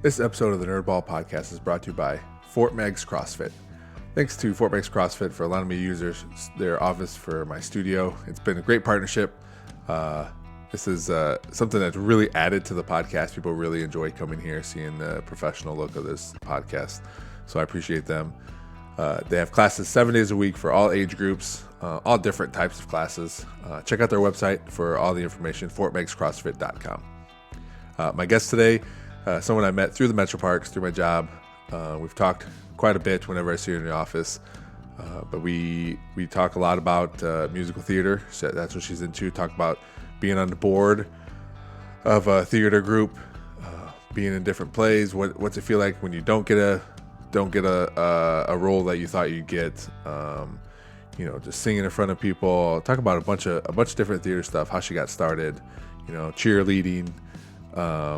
This episode of the Nerdball Podcast is brought to you by Fort Meigs CrossFit. Thanks to Fort Meigs CrossFit for allowing me to use their office for my studio. It's been a great partnership. This is something that's really added to the podcast. People really enjoy coming here, seeing the professional look of this podcast. So I appreciate them. They have classes 7 days a week for all age groups, all different types of classes. Check out their website for all the information, fortmeigscrossfit.com. My guest today, someone I met through the Metro Parks, through my job. We've talked quite a bit whenever I see her in the office. But we talk a lot about musical theater. So that's what she's into. Talk about being on the board of a theater group, being in different plays. What's it feel like when you don't get a role that you thought you'd get? Just singing in front of people. Talk about a bunch of different theater stuff. How she got started. Cheerleading.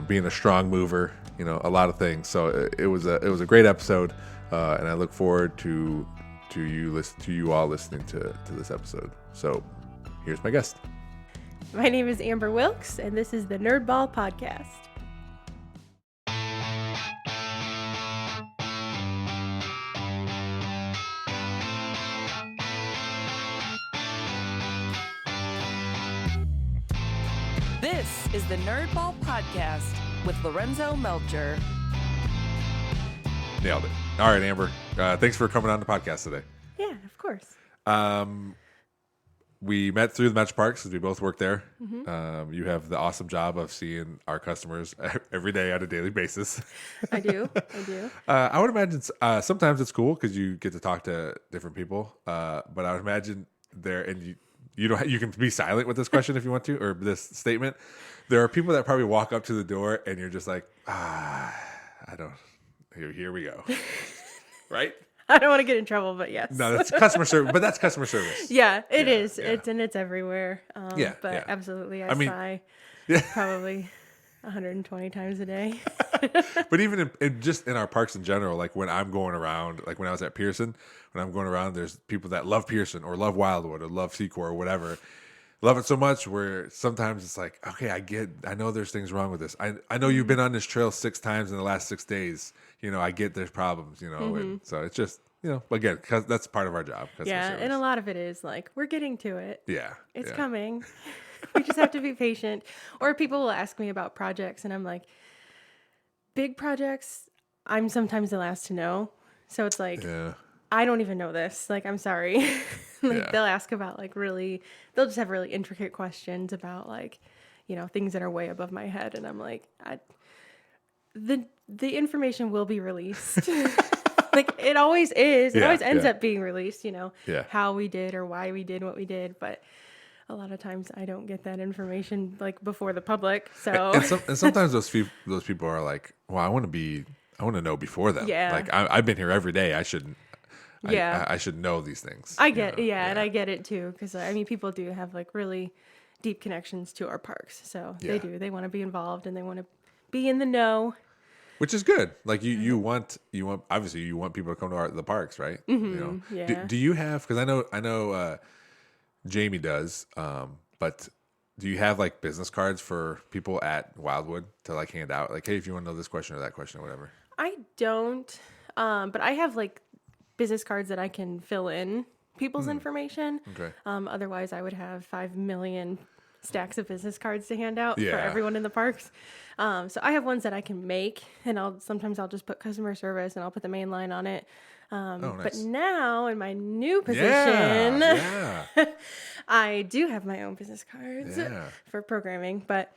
Being a strong mover, a lot of things. So it was a great episode, and I look forward to you all listening to this episode. So here's my guest. My name is Amber Wilkes, and this is the Nerdball Podcast. This is the Nerdball Podcast with Lorenzo Melcher. Nailed it. All right, Amber. Thanks for coming on the podcast today. Yeah, of course. We met through the Metro Parks because we both work there. Mm-hmm. You have the awesome job of seeing our customers every day on a daily basis. I do. I would imagine sometimes it's cool because you get to talk to different people. But I would imagine there, and you can be silent with this question if you want to, or this statement. There are people that probably walk up to the door and you're just like, I don't. Here we go. Right? I don't want to get in trouble, but yes. No, that's customer service. But that's customer service. Yeah, it is. Yeah. It's everywhere. Absolutely, I sigh probably 120 times a day. But even in our parks in general, like when I'm going around, like when I was at Pearson, when I'm going around, there's people that love Pearson or love Wildwood or love Secor or whatever. Love it so much where sometimes it's like, okay, I know there's things wrong with this. I know you've been on this trail 6 times in the last 6 days. I get there's problems, and so it's just, again, because that's part of our job. Yeah, and a lot of it is like, we're getting to it. Yeah. It's coming. We just have to be patient. Or people will ask me about projects, and I'm like, big projects, I'm sometimes the last to know. So it's like, I don't even know this. Like, I'm sorry. They'll ask about they'll just have really intricate questions about things that are way above my head. And I'm like, the information will be released. Like it always is. It always ends up being released, how we did or why we did what we did. But a lot of times I don't get that information before the public. So and sometimes those people are like, well, I want to know before them. Yeah. Like I've been here every day. I should know these things. I get, and I get it too. Cause people do have really deep connections to our parks. So they do, they want to be involved and they want to be in the know. Which is good. Like you want obviously you want people to come to the parks, right? Mm-hmm. Yeah. Do you have, cause I know Jamie does, but do you have business cards for people at Wildwood to hand out? Like, hey, if you want to know this question or that question or whatever. I don't, but I have business cards that I can fill in people's information. Okay. Otherwise, I would have 5 million stacks of business cards to hand out for everyone in the parks. So I have ones that I can make, and sometimes I'll just put customer service and I'll put the main line on it. Nice. But now in my new position, I do have my own business cards for programming. But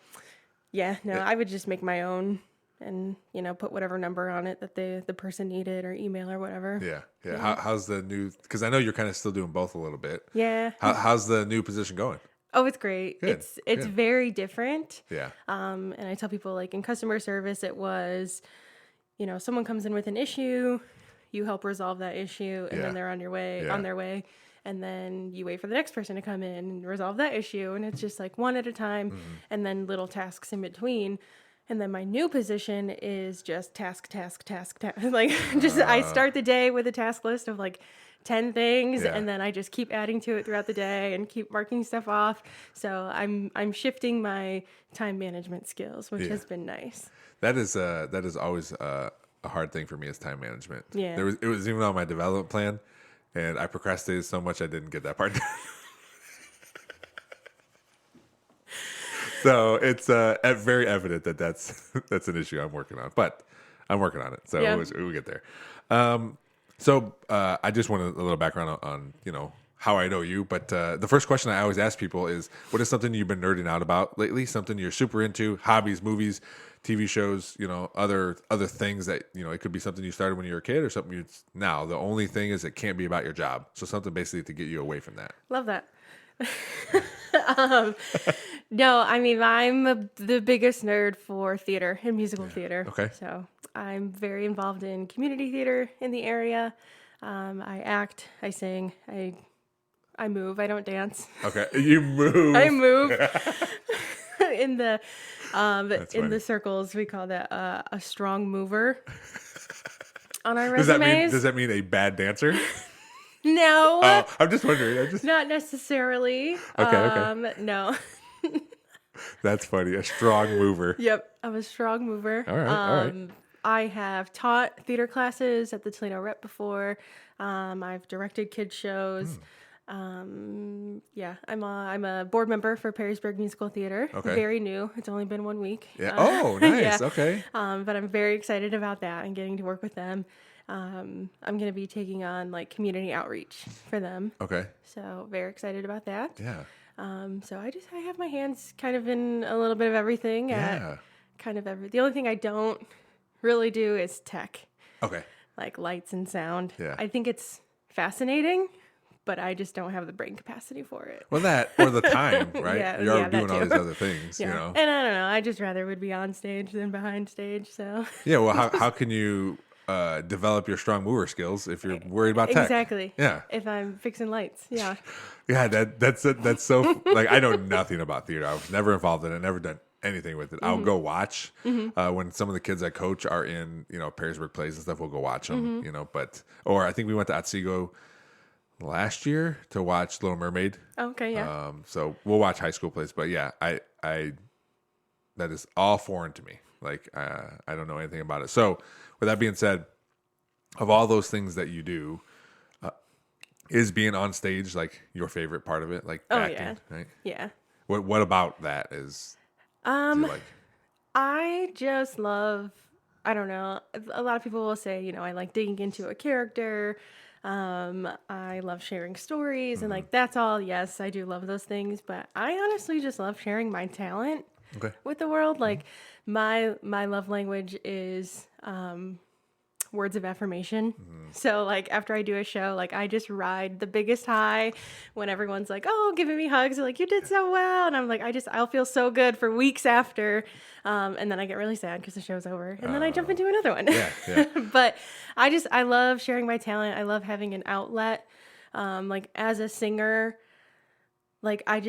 I would just make my own. And, put whatever number on it that the person needed or email or whatever. Yeah. How's the new, because I know you're kind of still doing both a little bit. Yeah. How's the new position going? Oh, it's great. Good. It's very different. Yeah. And I tell people in customer service, it was, someone comes in with an issue, you help resolve that issue, and then they're on their way. And then you wait for the next person to come in and resolve that issue. And it's just one at a time and then little tasks in between. And then my new position is just task. I start the day with a task list of 10 things, Yeah. and then I just keep adding to it throughout the day and keep marking stuff off. So I'm shifting my time management skills, which has been nice. That is always a hard thing for me is time management. Yeah. It was even on my development plan, and I procrastinated so much I didn't get that part done. So it's very evident that's an issue I'm working on, but I'm working on it. So we'll get there. So I just want a little background on how I know you. But the first question I always ask people is, what is something you've been nerding out about lately? Something you're super into? Hobbies, movies, TV shows, other things that it could be something you started when you were a kid or something you now. The only thing is it can't be about your job. So something basically to get you away from that. Love that. No, I mean, I'm the biggest nerd for theater and musical theater. Okay. So I'm very involved in community theater in the area. I act, I sing, I move, I don't dance. Okay. You move. I move. in the funny. circles, we call that a strong mover on our Does resumes. that mean a bad dancer? No. Oh, I'm just wondering. Not necessarily. Okay. No. That's funny. A strong mover. Yep, I'm a strong mover. All right. I have taught theater classes at the Toledo Rep before. I've directed kids shows. I'm a board member for Perrysburg Musical Theatre. Okay. Very new. It's only been 1 week. Yeah. Oh, nice. Yeah. Okay. But I'm very excited about that and getting to work with them. I'm going to be taking on like community outreach for them. Okay. So very excited about that. Yeah. So I have my hands kind of in a little bit of everything. Yeah. The only thing I don't really do is tech. Okay. Like lights and sound. Yeah. I think it's fascinating, but I just don't have the brain capacity for it. Well, that or the time, right? You're doing all too. these other things, And I don't know. I just rather would be on stage than behind stage. So Yeah. Well, how can you develop your strong mover skills if you're worried about tech? Exactly. Yeah. If I'm fixing lights. Yeah. Yeah. That's so like I know nothing about theater. I was never involved in it. Never done anything with it. I'll go watch when some of the kids I coach are in Perrysburg plays and stuff. We'll go watch them. Or I think we went to Otsego last year to watch Little Mermaid. Okay. Yeah. So we'll watch high school plays, but yeah, I that is all foreign to me. Like I don't know anything about it. So with that being said, of all those things that you do, is being on stage like your favorite part of it? Like acting, yeah. right? Yeah. What about that is? Do you like? I just love, I don't know, a lot of people will say, I like digging into a character. I love sharing stories and like, that's all. Yes, I do love those things, but I honestly just love sharing my talent with the world. Like my love language is, words of affirmation. So like after I do a show, like I just ride the biggest high when everyone's like, oh, giving me hugs. They're like, you did so well. And I'm like, I'll feel so good for weeks after. And then I get really sad because the show's over and then I jump into another one. Yeah. But I love sharing my talent. I love having an outlet. Like as a singer, like I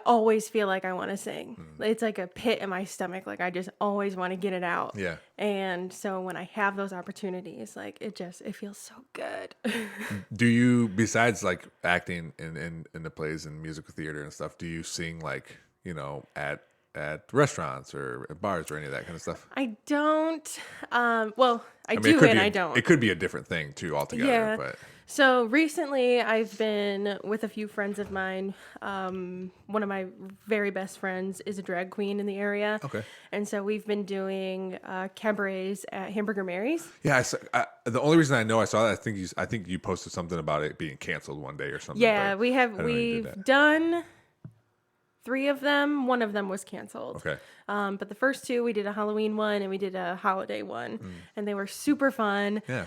always feel like I want to sing. It's like a pit in my stomach. Like I just always want to get it out. Yeah. And so when I have those opportunities, like it feels so good. Do you, besides like acting in the plays and musical theater and stuff, do you sing like, at restaurants or at bars or any of that kind of stuff? I don't. Well, I mean, do and I don't. It could be a different thing too altogether. Yeah. But So recently I've been with a few friends of mine. One of my very best friends is a drag queen in the area. Okay. And so we've been doing cabarets at Hamburger Mary's. yeah, the only reason I know I saw that, I think you posted something about it being canceled one day or something. Yeah, but we've done 3 of them. 1 of them was canceled. Okay. But the first 2, we did a Halloween one and we did a holiday one, and they were super fun. Yeah.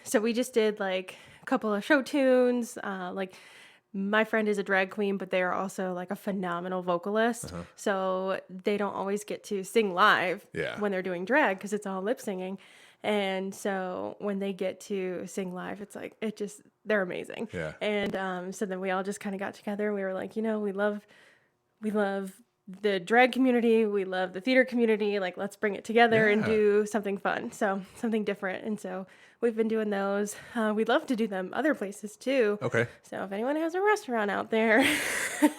So we just did like a couple of show tunes. Like my friend is a drag queen, but they are also like a phenomenal vocalist. So they don't always get to sing live when they're doing drag because it's all lip singing. And so when they get to sing live, it's like, they're amazing. Yeah. And so then we all just kind of got together and we were like, we love the drag community. We love the theater community. Like, let's bring it together and do something fun. So something different. And so we've been doing those. We'd love to do them other places too. Okay. So if anyone has a restaurant out there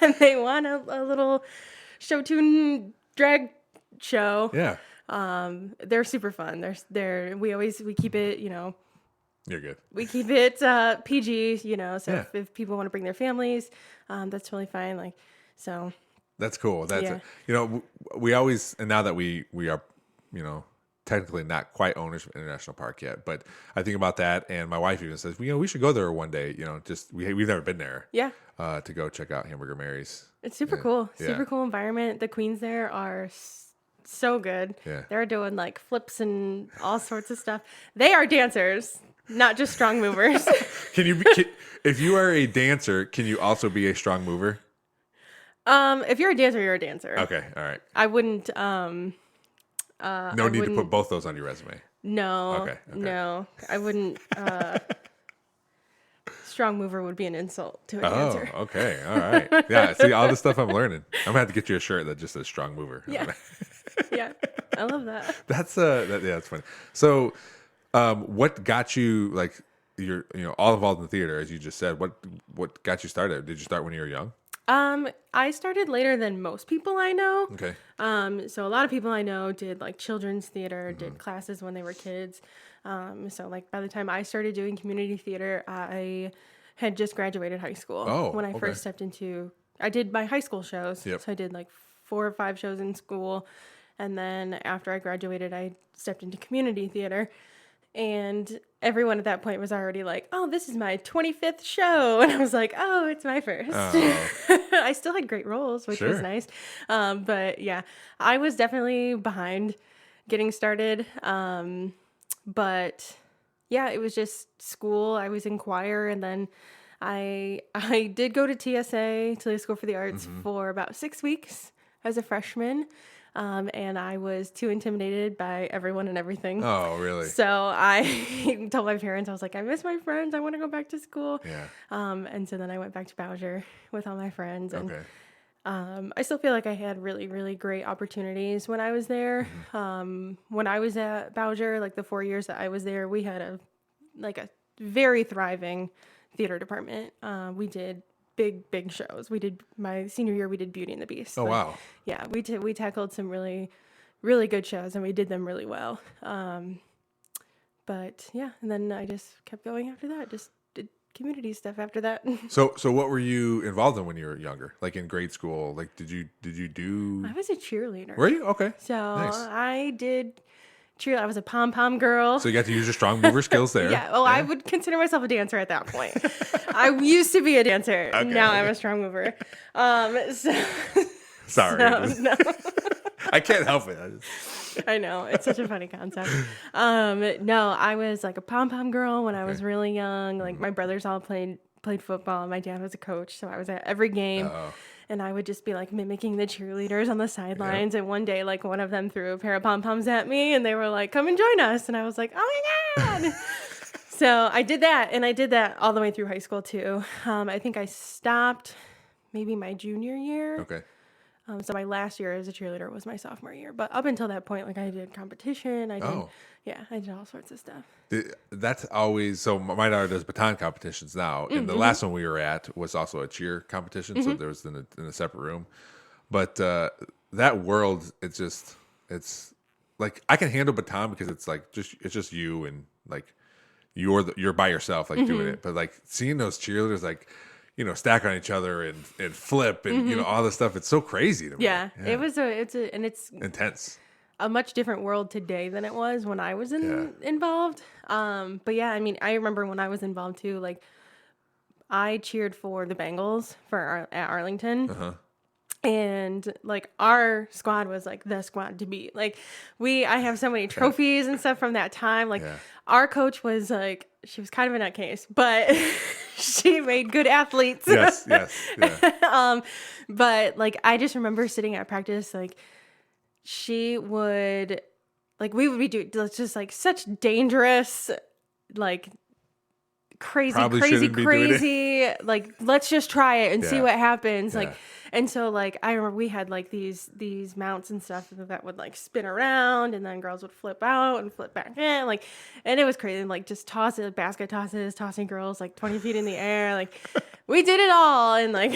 and they want a little show tune drag show, they're super fun. We keep it, You're good. we keep it PG, so if people want to bring their families, that's totally fine. Like, so. That's cool. That's we always, and now that we are, technically not quite owners of International Park yet, but I think about that, and my wife even says, we should go there one day. Just we've never been there. Yeah. To go check out Hamburger Mary's. It's super cool. Super cool environment. The queens there are so good. Yeah. They're doing like flips and all sorts of stuff. They are dancers, not just strong movers. If you are a dancer, can you also be a strong mover? If you're a dancer, you're a dancer. Okay, all right. I wouldn't. No need to put both those on your resume. No. Okay. No, I wouldn't. Strong mover would be an insult to a dancer. Oh, okay, all right. Yeah, see all the stuff I'm learning. I'm gonna have to get you a shirt that just says strong mover. Yeah. Yeah, I love that. That's that's funny. So, what got you like you're all involved in the theater, as you just said? What got you started? Did you start when you were young? I started later than most people I know. Okay. So a lot of people I know did like children's theater, did classes when they were kids. So like by the time I started doing community theater, I had just graduated high school. When I first stepped I did my high school shows. Yep. So I did like 4 or 5 shows in school. And then after I graduated, I stepped into community theater. And everyone at that point was already like, oh, this is my 25th show. And I was like, oh, it's my first. Oh. I still had great roles, which was nice. But yeah, I was definitely behind getting started. But yeah, it was just school. I was in choir. And then I did go to TSA, Toledo School for the Arts, for about 6 weeks as a freshman. And I was too intimidated by everyone and everything. Oh, really? So I told my parents, I was like, I miss my friends. I want to go back to school. Yeah. And so then I went back to Bowser with all my friends. And Okay. I still feel like I had really, really great opportunities when I was there. When I was at Bowser, like the 4 years that I was there, we had a very thriving theater department. We did big shows. We did my senior year. We did Beauty and the Beast. Oh, wow. Yeah, we tackled some really, really good shows, and we did them really well. But yeah, and then I just kept going after that. Just did community stuff after that. So what were you involved in when you were younger? Like in grade school? Like did you do? I was a cheerleader. Were you? Okay. So nice. I did cheer. I was a pom girl. So you got to use your strong mover skills there. Yeah. Well, I would consider myself a dancer at that point. I used to be a dancer. Okay, now I'm a strong mover. Sorry. No. I can't help it. I know. It's such a funny concept. No, I was like a pom girl when I was really young. Like my brothers all played football. My dad was a coach, so I was at every game. And I would just be like mimicking the cheerleaders on the sidelines. Yep. And one day, like one of them threw a pair of pom-poms at me and they were like, come and join us. And I was like, oh my God. So I did that. And I did that all the way through high school too. I think I stopped maybe my junior year. Okay. So my last year as a cheerleader was my sophomore year. But up until that point, like I did competition. I did all sorts of stuff. That's always, so my daughter does baton competitions now. And the last one we were at was also a cheer competition. So there was in a separate room. But that world, it's like, I can handle baton because it's like, it's just you and like, you're by yourself, like doing it. But like seeing those cheerleaders, like, stack on each other and flip and, all this stuff. It's so crazy to me. Yeah. It's intense. A much different world today than it was when I was involved. But yeah, I mean, I remember when I was involved too, like I cheered for the Bengals at Arlington. And like our squad was like the squad to beat. Like I have so many trophies and stuff from that time. Like our coach was like, she was kind of a nutcase, but she made good athletes. Yes. Yeah. But like, I just remember sitting at practice, like she would, like we would be doing just like such dangerous, like crazy. Like, let's just try it and see what happens. Yeah. Like, and so like I remember we had like these mounts and stuff that would like spin around, and then girls would flip out and flip back in, like, and it was crazy. Like just basket tosses, tossing girls like 20 feet in the air. Like we did it all, and like,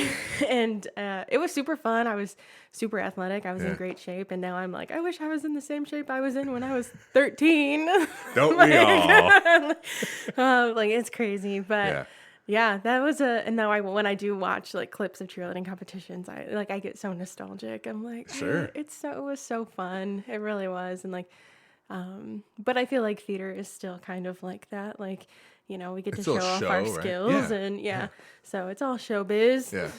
and it was super fun. I was super athletic. I was in great shape, and now I'm like, I wish I was in the same shape I was in when I was 13. Don't like, we all? like it's crazy, but. Yeah, that was and now when I do watch like clips of cheerleading competitions, I get so nostalgic. I'm like, sure, it was so fun. It really was. And like, but I feel like theater is still kind of like that. Like, we get to show off our skills, and so it's all showbiz. Yeah.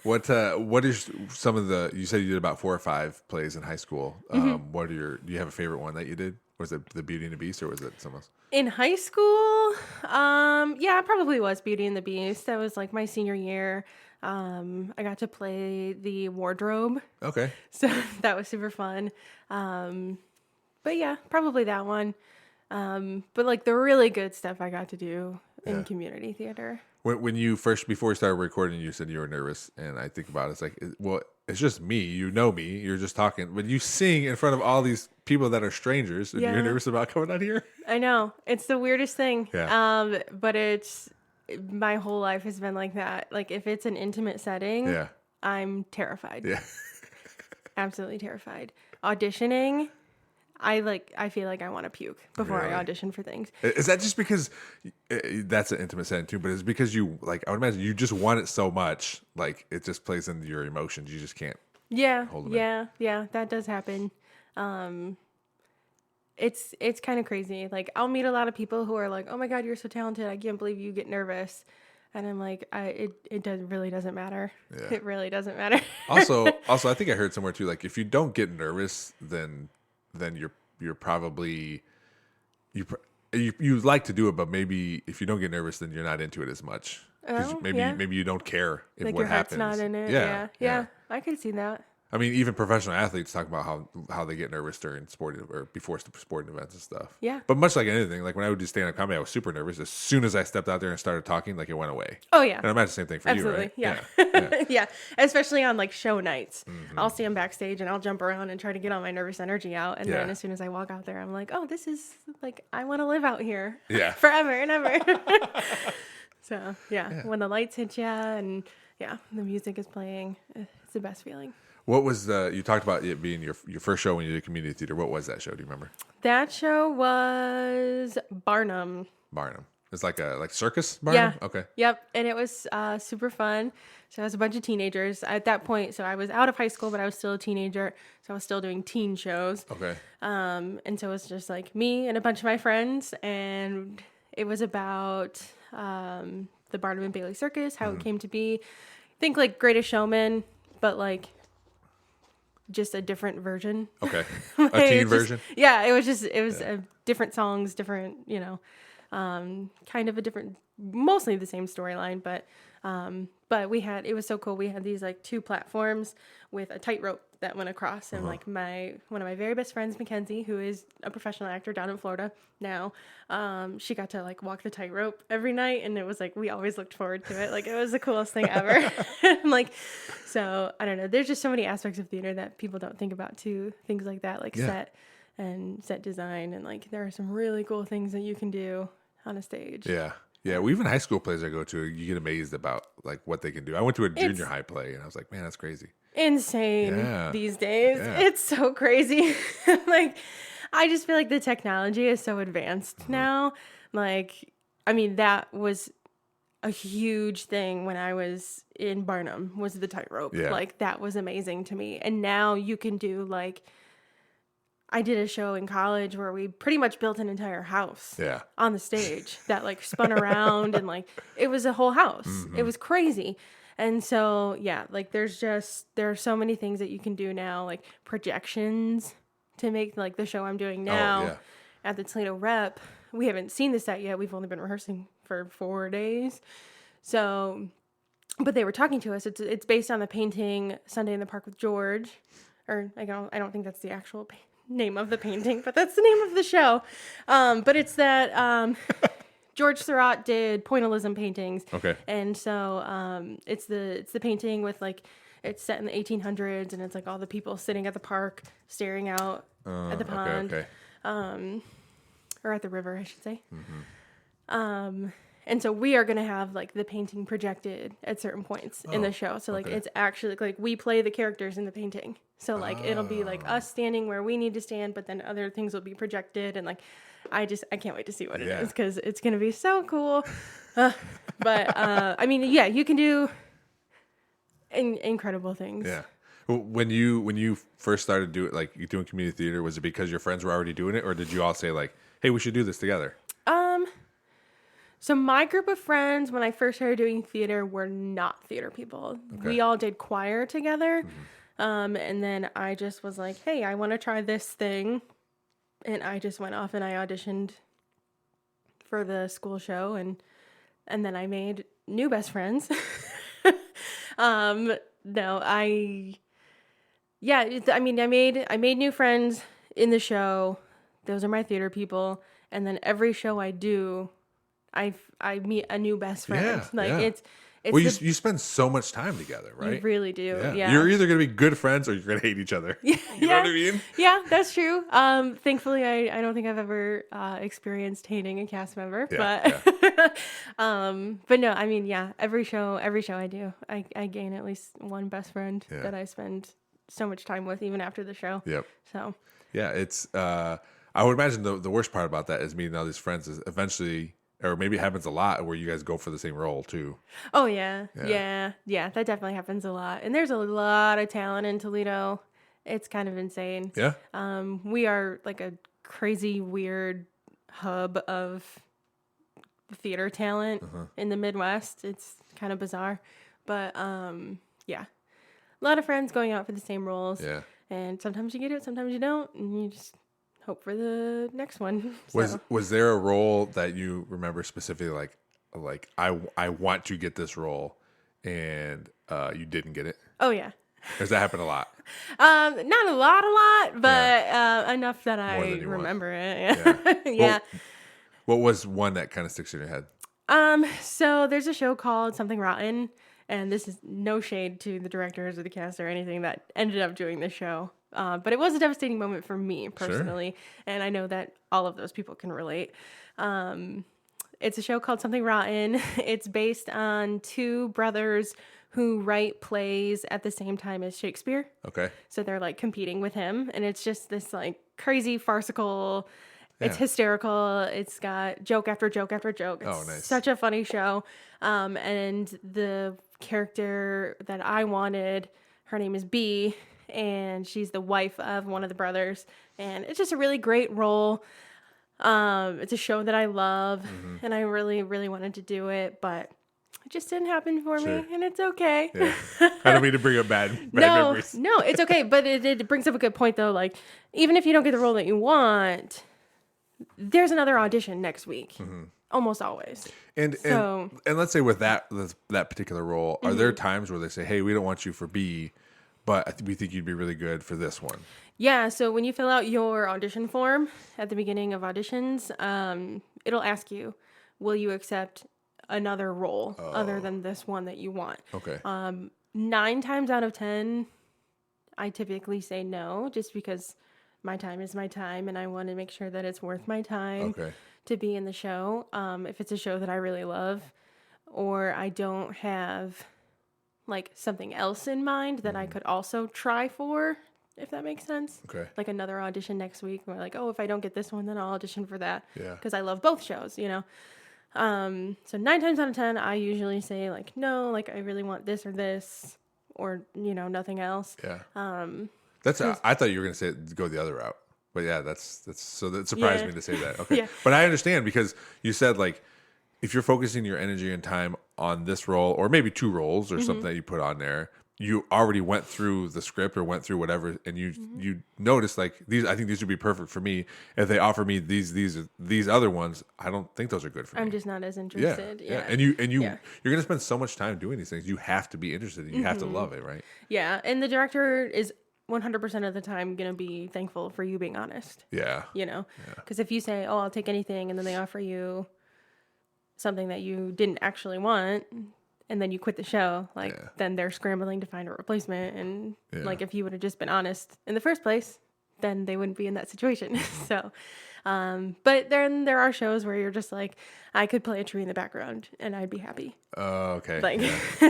What is some of you said you did about 4 or 5 plays in high school. Do you have a favorite one that you did? Was it The Beauty and the Beast, or was it something else? In high school, it probably was Beauty and the Beast. That was like my senior year. I got to play the wardrobe. Okay. So that was super fun. But yeah, probably that one. But like the really good stuff I got to do in community theater. When you before we started recording, you said you were nervous, and I think about it, it's like, well, it's just me. You know me. You're just talking, but you sing in front of all these people that are strangers, and you're nervous about coming out here. I know, it's the weirdest thing. Yeah. But my whole life has been like that. Like if it's an intimate setting, I'm terrified. Yeah. Absolutely terrified. Auditioning, I feel like I want to puke before I audition for things. Is that just because that's an intimate setting too? But it's because you, like, I would imagine you just want it so much, like it just plays into your emotions. You just can't. Hold them in. Yeah, that does happen. It's kind of crazy. Like I'll meet a lot of people who are like, "Oh my God, you're so talented! I can't believe you get nervous." And I'm like, really doesn't matter. Yeah. It really doesn't matter. also, I think I heard somewhere too, like if you don't get nervous, then you're probably you like to do it, but maybe if you don't get nervous, then you're not into it as much. Maybe you don't care if like what your happens. Heart's not in it. Yeah. I could see that. I mean, even professional athletes talk about how they get nervous during sporting or before sporting events and stuff. Yeah. But much like anything, like when I would do stand-up comedy, I was super nervous. As soon as I stepped out there and started talking, like it went away. Oh yeah. And I imagine the same thing for Absolutely. you, right? Yeah. Yeah. Especially on like show nights. Mm-hmm. I'll stand backstage and I'll jump around and try to get all my nervous energy out. And then as soon as I walk out there, I'm like, oh, this is like, I want to live out here. Yeah. Forever and ever. So when the lights hit you and the music is playing, it's the best feeling. What was you talked about it being your first show when you did community theater? What was that show? Do you remember? That show was Barnum. It's like circus Barnum? Yeah. Okay. Yep. And it was super fun. So I was a bunch of teenagers at that point. So I was out of high school, but I was still a teenager. So I was still doing teen shows. Okay. And so it was just like me and a bunch of my friends. And it was about the Barnum and Bailey Circus, how it came to be. Think like Greatest Showman, but like just a different version. Okay. A teen version? Yeah, it was different songs, different, kind of a different, mostly the same storyline, but it was so cool. We had these like 2 platforms with a tightrope that went across, and like one of my very best friends, Mackenzie, who is a professional actor down in Florida now, she got to like walk the tightrope every night, and it was like we always looked forward to it. Like it was the coolest thing ever. Like, so I don't know. There's just so many aspects of theater that people don't think about too. Things like that, like set design, and like there are some really cool things that you can do on a stage. Yeah. Yeah, well, even high school plays I go to, you get amazed about like what they can do. I went to a junior high play, and I was like, man, that's crazy. Insane these days. Yeah. It's so crazy. Like, I just feel like the technology is so advanced now. Like, I mean, that was a huge thing when I was in Barnum, was the tightrope. Yeah. Like, that was amazing to me. And now you can do like, I did a show in college where we pretty much built an entire house on the stage that like spun around, and like it was a whole house. Mm-hmm. It was crazy. And so, like there are so many things that you can do now, like projections to make like the show I'm doing now at the Toledo Rep. We haven't seen the set yet. We've only been rehearsing for 4 days. So, but they were talking to us. It's based on the painting Sunday in the Park with George, or I don't think that's the actual name of the painting, but that's the name of the show. But it's that George Seurat did pointillism paintings. Okay. And so it's the painting with like, it's set in the 1800s, and it's like all the people sitting at the park staring out at the pond. Okay. Or at the river, I should say. And so we are going to have like the painting projected at certain points in the show. So like it's actually like we play the characters in the painting. So like it'll be like us standing where we need to stand, but then other things will be projected. And like I can't wait to see what it is, because it's going to be so cool. But I mean, yeah, you can do incredible things. Yeah. When you first started doing community theater, was it because your friends were already doing it, or did you all say like, hey, we should do this together? So my group of friends, when I first started doing theater, were not theater people. Okay. We all did choir together. And then I just was like, hey, I want to try this thing. And I just went off and I auditioned for the school show, and then I made new best friends. I made new friends in the show. Those are my theater people. And then every show I do, I meet a new best friend. It's well, you spend so much time together, right? You really do. Yeah. You're either going to be good friends or you're going to hate each other. You know what I mean? Yeah, that's true. Thankfully, I don't think I've ever experienced hating a cast member. But no, I mean, every show I do, I gain at least one best friend that I spend so much time with, even after the show. Yep. So. Yeah, it's. I would imagine the worst part about that is meeting all these friends is eventually. Or maybe it happens a lot where you guys go for the same role too. Oh, yeah. That definitely happens a lot. And there's a lot of talent in Toledo. It's kind of insane. Yeah. We are like a crazy, weird hub of theater talent in the Midwest. It's kind of bizarre. But a lot of friends going out for the same roles. Yeah. And sometimes you get it, sometimes you don't. And you just hope for the next one. So. Was there a role that you remember specifically, like I want to get this role, and you didn't get it? Oh yeah. Does that happen a lot? Not a lot, but enough that I remember it. Yeah. What was one that kind of sticks in your head? So there's a show called Something Rotten, and this is no shade to the directors or the cast or anything that ended up doing this show. But it was a devastating moment for me personally. Sure. And I know that all of those people can relate. It's a show called Something Rotten. It's based on two brothers who write plays at the same time as Shakespeare. Okay. So they're like competing with him. And it's just this like crazy farcical, it's hysterical. It's got joke after joke after joke. It's nice. Such a funny show. And the character that I wanted, her name is Bee. And she's the wife of one of the brothers. And it's just a really great role. It's a show that I love. And I really, really wanted to do it. But it just didn't happen for me. And it's okay. Yeah. I don't mean to bring up bad memories. No, it's okay. But it brings up a good point, though. Like, even if you don't get the role that you want, there's another audition next week. Almost always. And let's say with that particular role, are there times where they say, hey, we don't want you for B, but we think you'd be really good for this one? Yeah, so when you fill out your audition form at the beginning of auditions, it'll ask you, will you accept another role other than this one that you want? Okay. 9 times out of 10, I typically say no, just because my time is my time, and I want to make sure that it's worth my time to be in the show. If it's a show that I really love, or I don't have like something else in mind that I could also try for, if that makes sense. Okay. Like another audition next week, where like, oh, if I don't get this one, then I'll audition for that. Yeah. Because I love both shows, you know. So 9 times out of 10, I usually say like, no, like I really want this or this, or nothing else. Yeah. I thought you were gonna say go the other route, but yeah, that's so that surprised me to say that. Okay. But I understand, because you said like, if you're focusing your energy and time on this role, or maybe 2 roles or something that you put on there, you already went through the script or went through whatever, and you noticed like I think these would be perfect for me. If they offer me these other ones, I don't think those are good for me. I'm just not as interested. Yeah. And you're gonna spend so much time doing these things. You have to be interested. You have to love it, right? Yeah. And the director is 100% of the time gonna be thankful for you being honest. Yeah. Because if you say, oh, I'll take anything, and then they offer you something that you didn't actually want, and then you quit the show, like then they're scrambling to find a replacement. And like if you would have just been honest in the first place, then they wouldn't be in that situation. So, but then there are shows where you're just like, I could play a tree in the background and I'd be happy. Oh, okay. Like,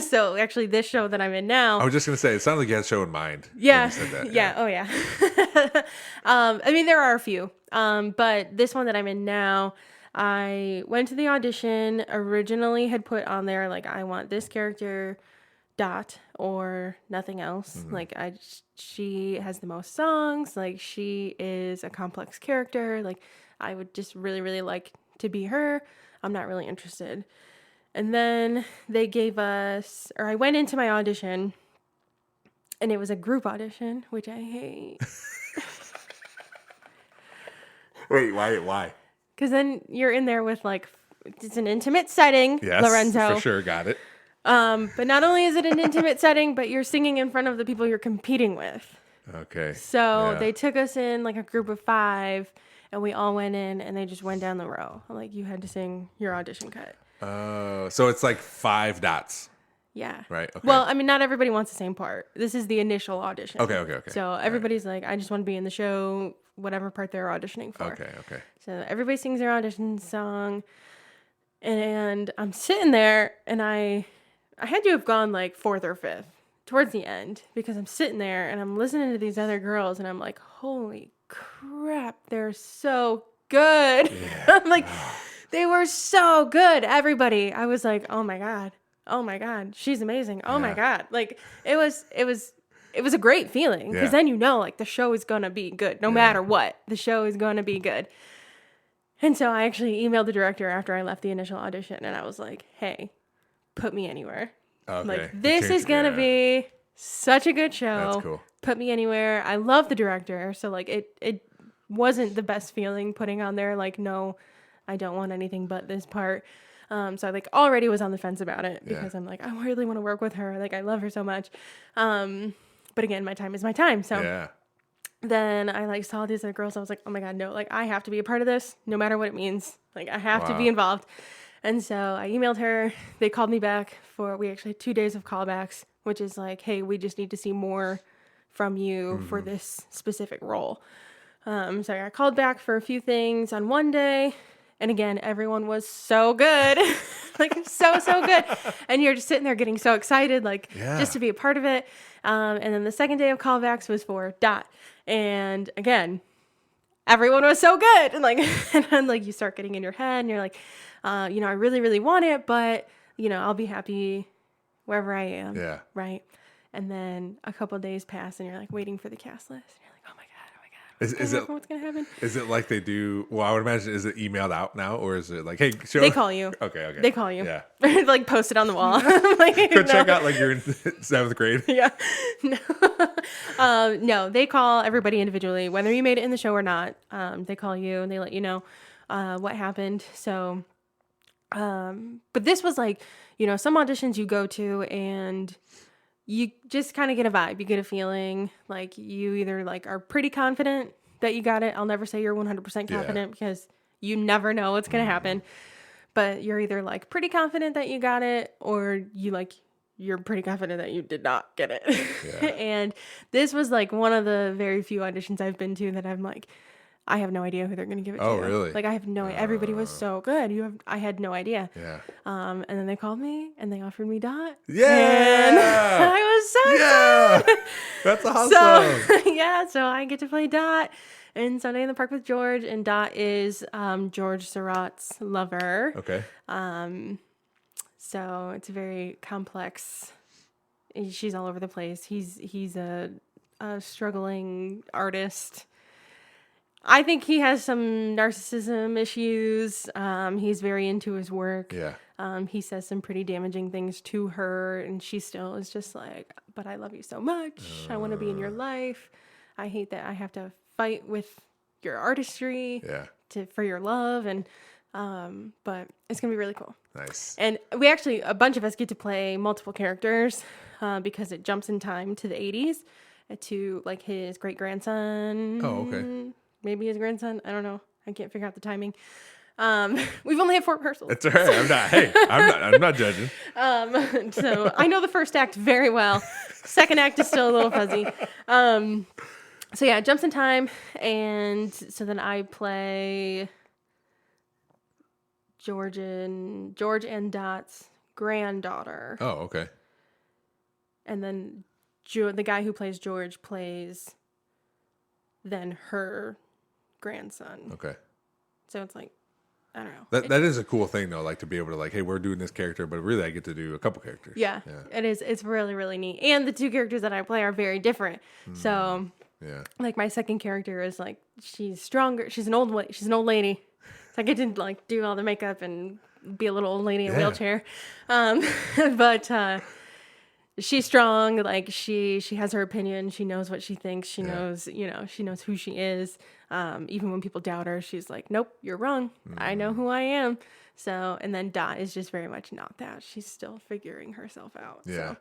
so actually this show that I'm in now. I was just going to say, it sounded like you had a show in mind. Yeah. When you said that. Yeah. Oh yeah. I mean, there are a few, but this one that I'm in now, I went to the audition, originally had put on there, like, I want this character, or nothing else. Mm-hmm. Like, she has the most songs. Like, she is a complex character. Like, I would just really, really like to be her. I'm not really interested. And then they gave us, or I went into my audition, and it was a group audition, which I hate. Wait, why? Because then you're in there with, like, it's an intimate setting, Yes, Lorenzo. for sure, got it. But not only is it an intimate setting, but you're singing in front of the people you're competing with. Okay. So they took us in, like, a group of 5, and we all went in, and they just went down the row. Like, you had to sing your audition cut. So it's like 5 dots. Yeah. Right, okay. Well, I mean, not everybody wants the same part. This is the initial audition. Okay. So everybody's like, I just want to be in the show, whatever part they're auditioning for. Okay. So everybody sings their audition song, and I'm sitting there, and I had to have gone like 4th or 5th towards the end, because I'm sitting there and I'm listening to these other girls, and I'm like, holy crap, they're so good. Yeah. I'm like, they were so good. Everybody. I was like, oh my God, she's amazing. Oh my God. Like it was a great feeling, because then you know, like, the show is going to be good no matter what. The show is going to be good. And so I actually emailed the director after I left the initial audition, and I was like, hey, put me anywhere. Okay. Like, this is going to be such a good show. That's cool. Put me anywhere. I love the director. So, like, it wasn't the best feeling putting on there, like, no, I don't want anything but this part. So I, like, already was on the fence about it, because I'm like, I really want to work with her. Like, I love her so much. But again, my time is my time. So then I, like, saw these other girls. I was like, oh my God, no, like, I have to be a part of this no matter what it means. Like, I have to be involved. And so I emailed her. They called me back we actually had 2 days of callbacks, which is like, hey, we just need to see more from you for this specific role. So I got called back for a few things on one day. And again, everyone was so good, like so good. And you're just sitting there getting so excited, like just to be a part of it. And then the second day of callbacks was for Dot. And again, everyone was so good. And then like you start getting in your head and you're like, I really, really want it, but I'll be happy wherever I am. Yeah. Right. And then a couple of days pass and you're like waiting for the cast list. And you're like, oh my God. What's going to happen? Is it like they do? Well, I would imagine, is it emailed out now, or is it like, hey, show? They call you. Okay. They call you. Yeah. Like post it on the wall. Like, go check out like you're in 7th grade. Yeah. No, they call everybody individually, whether you made it in the show or not. They call you and they let you know what happened. So, but this was like, some auditions you go to and you just kind of get a vibe. You get a feeling like you either like are pretty confident that you got it. I'll never say you're 100% confident because you never know what's going to happen. But you're either like pretty confident that you got it, or you're pretty confident that you did not get it. Yeah. And this was like one of the very few auditions I've been to that I'm like, I have no idea who they're going to give it to. Oh, really? Like, I have no idea. Everybody was so good. I had no idea. Yeah. And then they called me and they offered me Dot. Yeah. And I was so excited. That's awesome. So I get to play Dot in Sunday in the Park with George. And Dot is George Surratt's lover. Okay. So it's very complex. She's all over the place. He's a struggling artist. I think he has some narcissism issues. He's very into his work. Yeah. He says some pretty damaging things to her, and she still is just like, but I love you so much. I want to be in your life. I hate that I have to fight with your artistry for your love. And but it's going to be really cool. Nice. And we actually, a bunch of us get to play multiple characters because it jumps in time to the 80s to like his great grandson. Oh, okay. Maybe his grandson. I don't know. I can't figure out the timing. We've only had 4 rehearsals. It's all right. I'm not judging. So I know the first act very well. Second act is still a little fuzzy. So yeah, it jumps in time, and so then I play George and Dot's granddaughter. Oh, okay. And then the guy who plays George plays then her grandson. Okay. So it's like, I don't know. That is a cool thing though, like to be able to like, hey, we're doing this character, but really I get to do a couple characters. Yeah. It is. It's really, really neat. And the 2 characters that I play are very different. So yeah. Like my second character is like, she's stronger. She's an old lady. So I get to like do all the makeup and be a little old lady in a wheelchair. But she's strong. Like she has her opinion. She knows what she thinks. She knows, she knows who she is. Even when people doubt her, she's like, nope, you're wrong. I know who I am. So, and then Dot is just very much not that. She's still figuring herself out. Yeah. So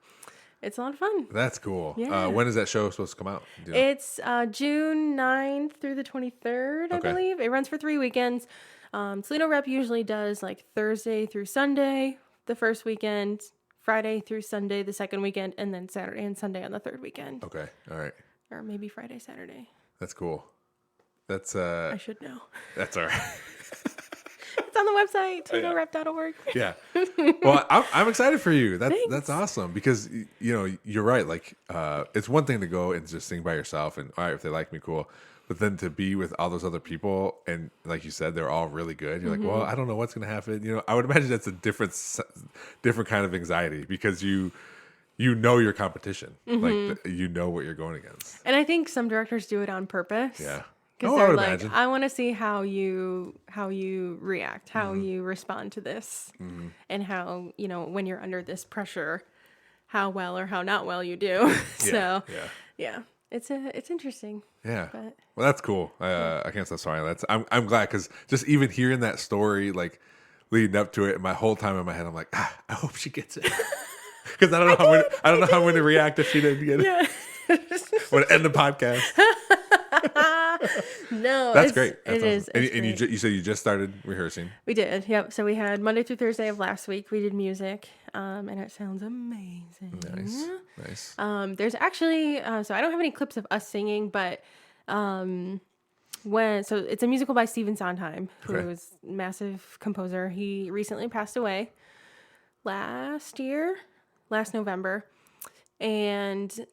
it's a lot of fun. That's cool. Yeah. When is that show supposed to come out? Do you know? It's June 9th through the 23rd, I believe. It runs for 3 weekends. Toledo Rep usually does like Thursday through Sunday the first weekend, Friday through Sunday the second weekend, and then Saturday and Sunday on the third weekend. Okay. All right. Or maybe Friday, Saturday. That's cool. That's I should know. That's all right. It's on the website, ToledoRep.org. Yeah. Well, I'm excited for you. That's awesome because you're right. Like, it's one thing to go and just sing by yourself, and all right, if they like me, cool. But then to be with all those other people, and like you said, they're all really good. You're like, well, I don't know what's going to happen. I would imagine that's a different kind of anxiety because you know your competition, like you know what you're going against. And I think some directors do it on purpose. Yeah. Because they're like, I want to see how you react, how you respond to this, and how, when you're under this pressure, how well or how not well you do. So, yeah, it's interesting. Yeah. But, well, that's cool. I can't stop smiling. I'm glad because just even hearing that story, like leading up to it, my whole time in my head, I'm like, I hope she gets it. Because I don't know how I'm going to react if she didn't get it. Yeah. Want to end the podcast? No, that's great. It awesome. is. And you said you just started rehearsing. We did. Yep. So we had Monday through Thursday of last week. We did music, and it sounds amazing. Nice. There's actually so I don't have any clips of us singing, but so it's a musical by Stephen Sondheim, who is a massive composer. He recently passed away last November, and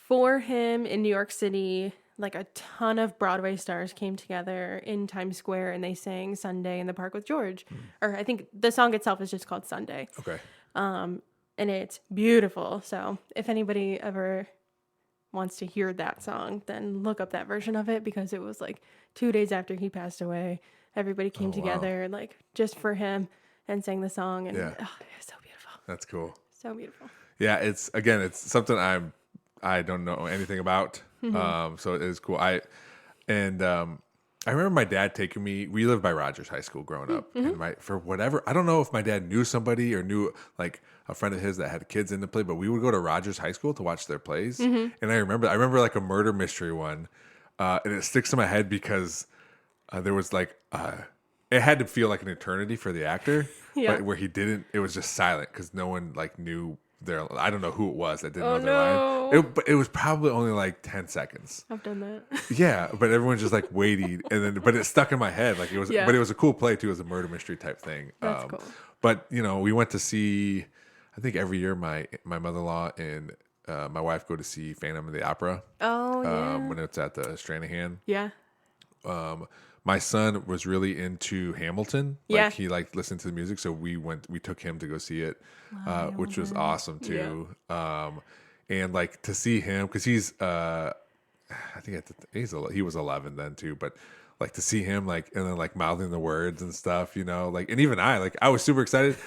for him in New York City, like a ton of Broadway stars came together in Times Square and they sang Sunday in the Park with George. Or I think the song itself is just called Sunday. Okay. And it's beautiful. So if anybody ever wants to hear that song, then look up that version of it because it was like 2 days after he passed away. Everybody came together like just for him and sang the song. And it was so beautiful. That's cool. So beautiful. Yeah, it's something I don't know anything about. So it is cool. I remember my dad taking me. We lived by Rogers High School growing up, and for whatever, I don't know if my dad knew somebody or knew like a friend of his that had kids in the play, but we would go to Rogers High School to watch their plays. And I remember like a murder mystery one, and it sticks in my head because there was like it had to feel like an eternity for the actor, but where he didn't. It was just silent because no one like knew. I don't know who it was that didn't know their line. But it was probably only like 10 seconds. I've done that. Yeah, but everyone's just like waiting, but it stuck in my head. Like it was, but it was a cool play too. It was a murder mystery type thing. That's cool. But we went to see. I think every year my mother-in-law and my wife go to see Phantom of the Opera. Oh yeah. When it's at the Stranahan. Yeah. My son was really into Hamilton. Yeah. Like he listened to the music, so we took him to go see it, which was awesome too. Yeah. And like to see him because he's I think he was 11 then too, but like to see him like and then like mouthing the words and stuff, like and even I was super excited.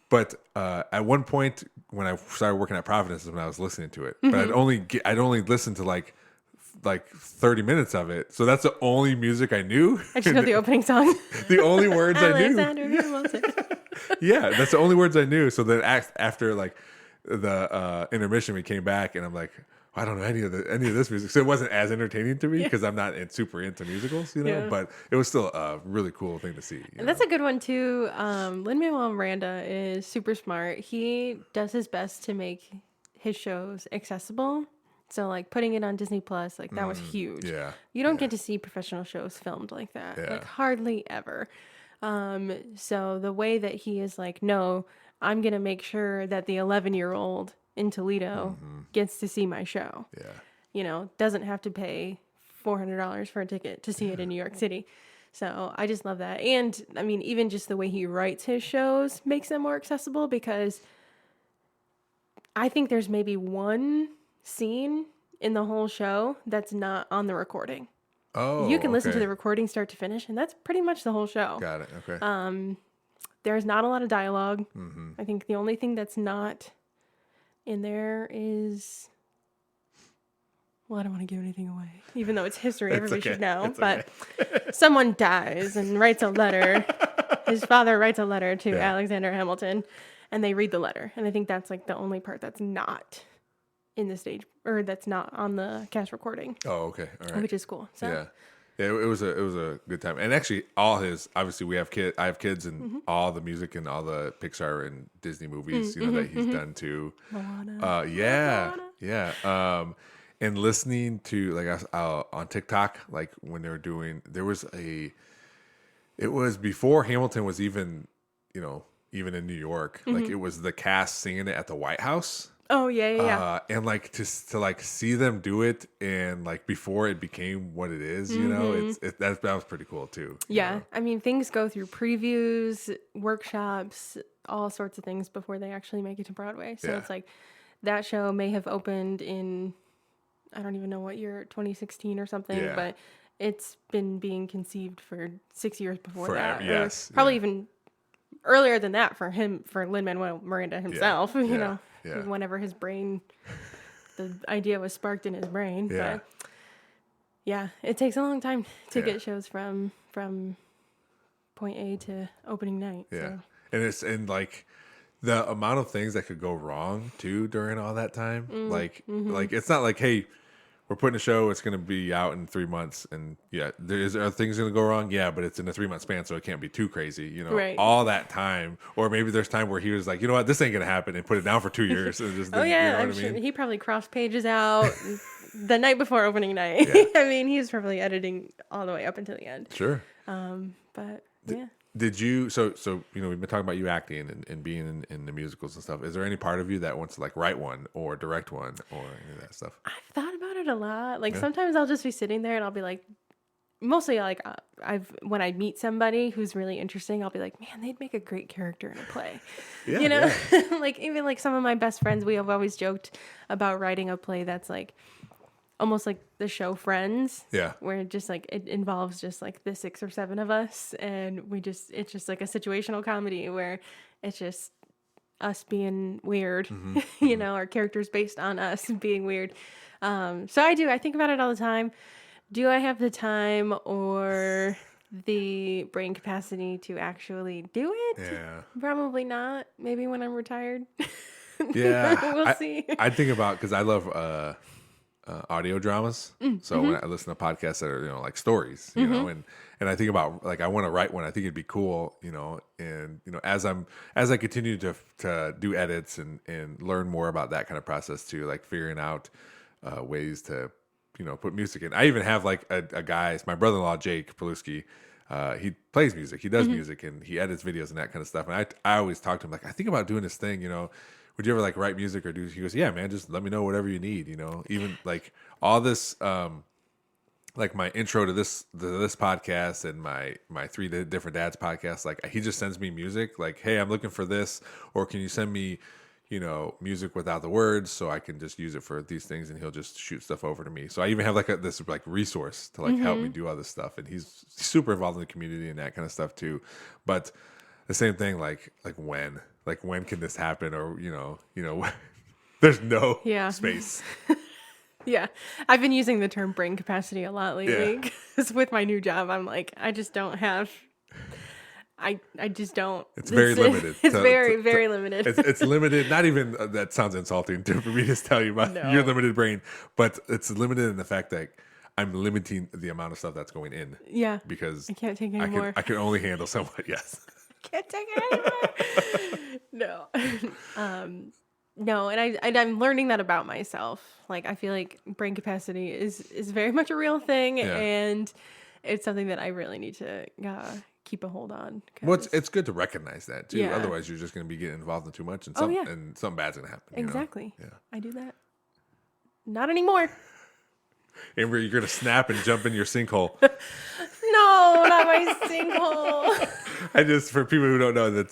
But at one point when I started working at Providence is when I was listening to it, but I'd only listened to like 30 minutes of it. So that's the only music I knew. I just know the opening song. The only words I knew. Yeah, that's the only words I knew. So then after like the intermission, we came back and I'm like, I don't know any of this music, so it wasn't as entertaining to me because I'm not super into musicals, But it was still a really cool thing to see. And that's a good one too. Lin-Manuel Miranda is super smart. He does his best to make his shows accessible. So like putting it on Disney Plus, like that was huge. Yeah, you don't get to see professional shows filmed like that, like hardly ever. So the way that he is like, no, I'm gonna make sure that the 11-year-old in Toledo gets to see my show. Yeah. Doesn't have to pay $400 for a ticket to see it in New York City. So I just love that. And I mean, even just the way he writes his shows makes them more accessible, because I think there's maybe one scene in the whole show that's not on the recording. Oh, you can listen to the recording start to finish, and that's pretty much the whole show. Got it. Okay. There's not a lot of dialogue. I think the only thing that's not in there is, well, I don't want to give anything away, even though it's history. Everybody should know. But someone dies and writes a letter. His father writes a letter to Alexander Hamilton, and they read the letter. And I think that's like the only part that's not in the stage, or that's not on the cast recording. Oh, okay. All right. Which is cool. So. Yeah. It was a good time. And actually obviously I have kids, and all the music and all the Pixar and Disney movies, that he's done too. Moana. Yeah. And listening to like on TikTok, like when they were doing, it was before Hamilton was even in New York, like it was the cast singing it at the White House. Oh yeah. And like to like see them do it, and like before it became what it is, that was pretty cool too. Yeah, I mean, things go through previews, workshops, all sorts of things before they actually make it to Broadway. So it's like that show may have opened in, I don't even know what year, 2016 or something, but it's been being conceived for 6 years before that. Yes, probably even earlier than that for Lin-Manuel Miranda himself. Whenever his brain, the idea was sparked in his brain. Yeah. But yeah, it takes a long time to get shows from point A to opening night. Yeah. So. And like the amount of things that could go wrong too during all that time. Like it's not like, hey, we're putting a show, it's going to be out in 3 months, and are things going to go wrong? Yeah, but it's in a 3-month span, so it can't be too crazy, Right. all that time. Or maybe there's time where he was like, you know what, this ain't going to happen, and put it down for 2 years. And just I'm sure he probably crossed pages out the night before opening night. I mean, he's probably editing all the way up until the end. Sure. But yeah. Did you, so we've been talking about you acting and being in the musicals and stuff. Is there any part of you that wants to like write one or direct one or any of that stuff? I've thought about it a lot. Like sometimes I'll just be sitting there and I'll be like, mostly like when I meet somebody who's really interesting, I'll be like, man, they'd make a great character in a play. Like even like some of my best friends, we have always joked about writing a play that's like almost like the show Friends. Yeah. Where it just like, it involves just like the 6 or 7 of us. And it's just like a situational comedy where it's just us being weird, our characters based on us being weird. So I think about it all the time. Do I have the time or the brain capacity to actually do it? Yeah. Probably not. Maybe when I'm retired. Yeah. We'll see. I think about, because I love audio dramas. So when I listen to podcasts that are, like stories, and I think about like, I want to write one. I think it'd be cool, and, as I continue to do edits and learn more about that kind of process too, like figuring out ways to, put music in. I even have like a guy, it's my brother-in-law, Jake Paluski. He plays music, he does music, and he edits videos and that kind of stuff. And I always talk to him like, I think about doing this thing, would you ever like write music or do? He goes, yeah, man, just let me know whatever you need. Even like all this, like my intro to this podcast and my 3 different dads podcasts. Like he just sends me music. Like, hey, I'm looking for this, or can you send me, music without the words so I can just use it for these things, and he'll just shoot stuff over to me. So I even have like this like resource to like help me do all this stuff, and he's super involved in the community and that kind of stuff too. But the same thing, like when can this happen? Or, there's no space. Yeah. I've been using the term brain capacity a lot lately because with my new job, I'm like, I just don't have I just don't. It's very limited. It's very limited. It's limited. Not even that sounds insulting for me to tell you about your limited brain, but it's limited in the fact that I'm limiting the amount of stuff that's going in. Yeah. Because I can't take any more. I can only handle so much. Yes. Can't take it anymore. No. No, and I'm learning that about myself. Like, I feel like brain capacity is very much a real thing, and it's something that I really need to keep a hold on. Well, it's good to recognize that, too. Yeah. Otherwise, you're just going to be getting involved in too much, and something bad's going to happen. Exactly. You know? Yeah. I do that. Not anymore. Amber, you're going to snap and jump in your sinkhole. No, not my sinkhole. For people who don't know,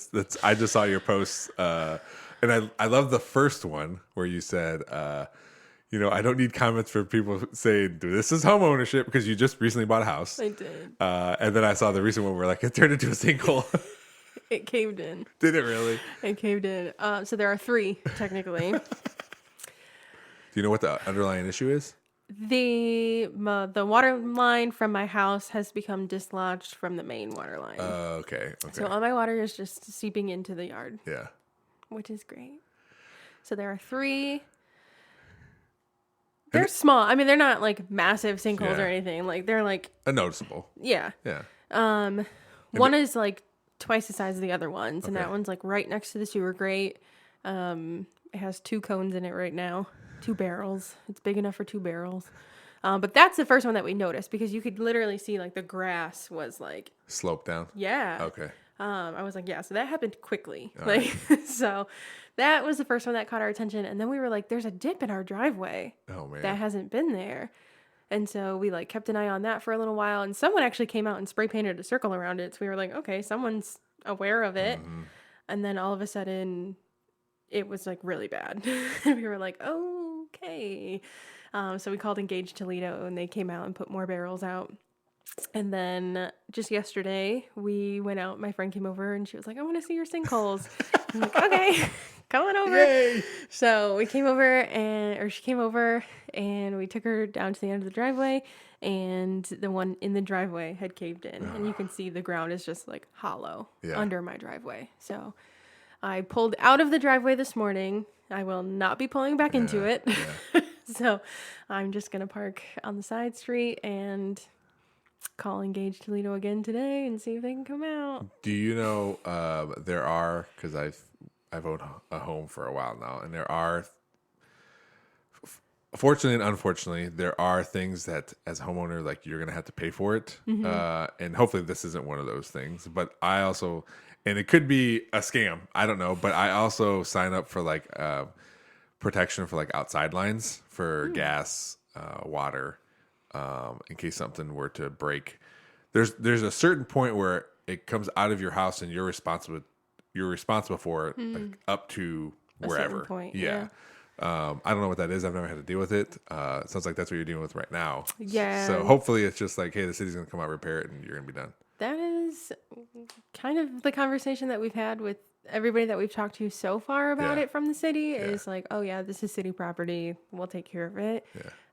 I just saw your posts, and I love the first one where you said, I don't need comments for people saying, this is home ownership, because you just recently bought a house. I did. And then I saw the recent one where it turned into a sinkhole. It caved in. Did it really? It caved in. So there are 3, technically. Do you know what the underlying issue is? The water line from my house has become dislodged from the main water line. Okay. So all my water is just seeping into the yard. Yeah. Which is great. So there are 3. They're small. I mean, they're not like massive sinkholes or anything. Like, they're like a noticeable. Yeah. Yeah. One is like twice the size of the other ones, and that one's like right next to the sewer grate. It has 2 cones in it right now. 2 barrels. It's big enough for 2 barrels. But that's the first one that we noticed, because you could literally see like the grass was like sloped down. Yeah. Okay. I was like, so that happened quickly. All right. So that was the first one that caught our attention. And then we were like, there's a dip in our driveway. Oh man. That hasn't been there. And so we like kept an eye on that for a little while, and someone actually came out and spray painted a circle around it. So we were like, okay, someone's aware of it. Mm-hmm. And then all of a sudden it was like really bad. And we were like, okay. So we called Engage Toledo, and they came out and put more barrels out. And then just yesterday we went out, my friend came over and she was like, I want to see your sinkholes. I'm like, okay, come on over. Yay! So we came over she came over and we took her down to the end of the driveway, and the one in the driveway had caved in, and you can see the ground is just like hollow under my driveway. So I pulled out of the driveway this morning. I will not be pulling back into it. Yeah. So I'm just going to park on the side street and call Engage Toledo again today and see if they can come out. Do you know there are, because I've owned a home for a while now, and there are, fortunately and unfortunately, there are things that as a homeowner, like, you're going to have to pay for it. Mm-hmm. And hopefully this isn't one of those things. But I also, and it could be a scam, I don't know, but I also sign up for like protection for like outside lines for gas, water, in case something were to break. There's a certain point where it comes out of your house and you're responsible for it, like, up to wherever. Point, yeah. I don't know what that is. I've never had to deal with it. It sounds like that's what you're dealing with right now. Yeah. So hopefully it's just like, hey, the city's going to come out, repair it, and you're going to be done. That is kind of the conversation that we've had with everybody that we've talked to so far about it from the city is like, oh yeah, this is city property. We'll take care of it.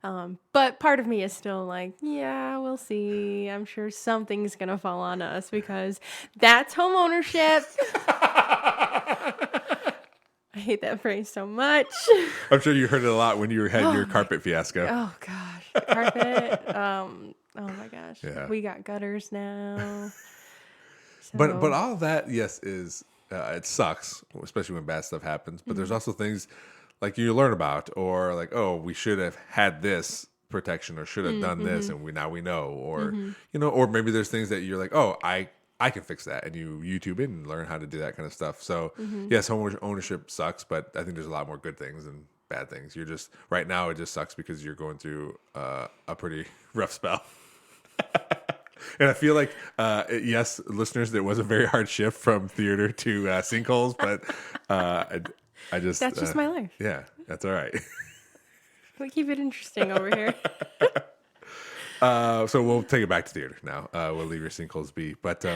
Yeah. But part of me is still like, yeah, we'll see. I'm sure something's going to fall on us because that's home ownership. I hate that phrase so much. I'm sure you heard it a lot when you had your carpet fiasco. Oh gosh. Carpet. Oh my gosh. Yeah. We got gutters now. So. But all of that, yes, is it sucks, especially when bad stuff happens. But there's also things like you learn about, or like, oh, we should have had this protection, or should have done this, and now we know, or or maybe there's things that you're like, oh, I can fix that, and you YouTube it and learn how to do that kind of stuff. So yes, home ownership sucks, but I think there's a lot more good things than bad things. You're just right now it just sucks because you're going through a pretty rough spell. And I feel like, yes, listeners, it was a very hard shift from theater to sinkholes, but I just... That's just my life. Yeah, that's all right. We keep it interesting over here. So we'll take it back to theater now. We'll leave your sinkholes be. But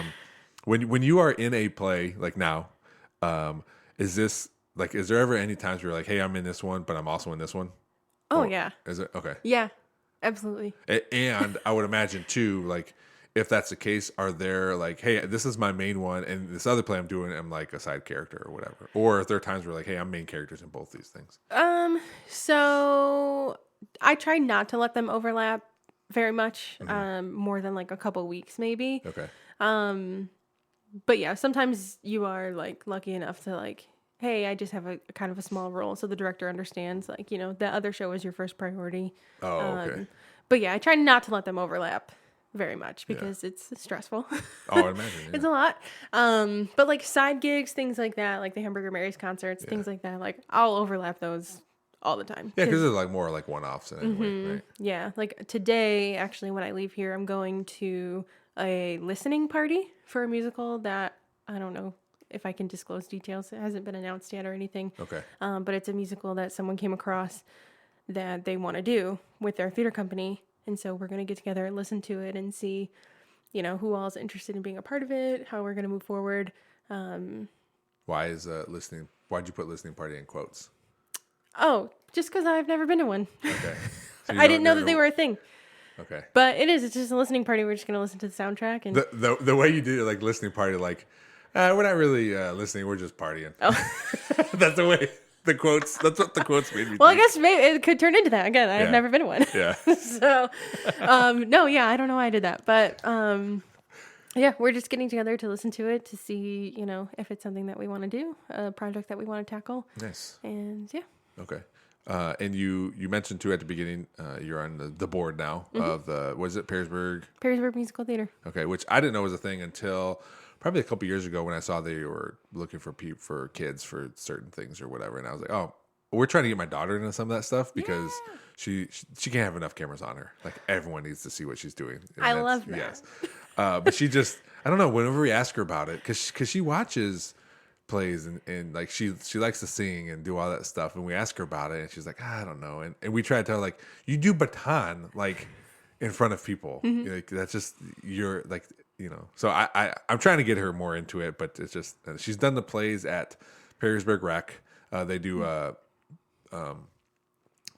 when you are in a play, like now, is there ever any times where you're like, hey, I'm in this one, but I'm also in this one? Oh, yeah. Is it? Okay. Yeah, absolutely. And I would imagine, too, like, if that's the case, are there like, hey, this is my main one, and this other play I'm doing, I'm like a side character or whatever? Or if there are times where like, hey, I'm main characters in both these things? So I try not to let them overlap very much, more than like a couple weeks maybe. Okay. But yeah, sometimes you are like lucky enough to like, hey, I just have a kind of a small role, so the director understands like, the other show is your first priority. Oh, okay. But yeah, I try not to let them overlap very much because it's stressful. Oh, I imagine. Yeah. It's a lot. But like side gigs, things like that, like the Hamburger Mary's concerts, things like that, like I'll overlap those all the time. Yeah, because they're like more like one-offs anyway, right? Yeah, like today, actually, when I leave here, I'm going to a listening party for a musical that I don't know if I can disclose details. It hasn't been announced yet or anything. Okay. But it's a musical that someone came across that they want to do with their theater company. And so we're going to get together and listen to it and see, who all is interested in being a part of it, how we're going to move forward. Why is why'd you put listening party in quotes? Oh, just because I've never been to one. Okay. So I didn't know that they were a thing. Okay. But it's just a listening party. We're just going to listen to the soundtrack. And The way you do it, like listening party, like, we're not really listening, we're just partying. Oh. That's the way the quotes, that's what the quotes made me Well, think. I guess maybe it could turn into that. Again, I've never been to one. Yeah. So, no, yeah, I don't know why I did that. But, yeah, we're just getting together to listen to it, to see, if it's something that we want to do, a project that we want to tackle. Nice. And, yeah. Okay. And you mentioned too at the beginning, you're on the board now of was it Perrysburg Musical Theatre. Okay, which I didn't know was a thing until probably a couple years ago when I saw they were looking for kids for certain things or whatever, and I was like, oh, we're trying to get my daughter into some of that stuff because she can't have enough cameras on her. Like everyone needs to see what she's doing. And I love that. Yes, but she just I don't know. Whenever we ask her about it, because she watches plays and like she likes to sing and do all that stuff, and we ask her about it and she's like, I don't know, and we try to tell her like, you do baton like in front of people, like that's just you're like, so I'm trying to get her more into it, but it's just she's done the plays at Perrysburg Rec. They do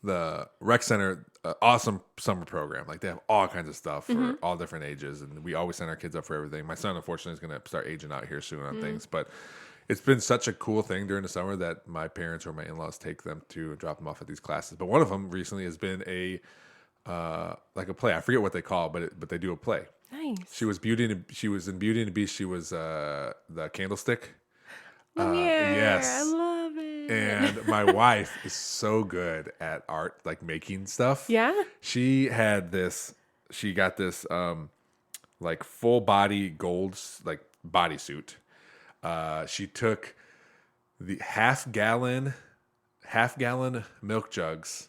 the rec center, awesome summer program. Like they have all kinds of stuff for all different ages, and we always send our kids up for everything. My son unfortunately is going to start aging out here soon on things, but it's been such a cool thing during the summer that my parents or my in-laws take them to drop them off at these classes. But one of them recently has been a play. I forget what they call it, but they do a play. Nice. She was in Beauty and the Beast. She was the candlestick. Yes. I love it. And my wife is so good at art, like making stuff. Yeah. She got this like full body gold like bodysuit. She took the half gallon milk jugs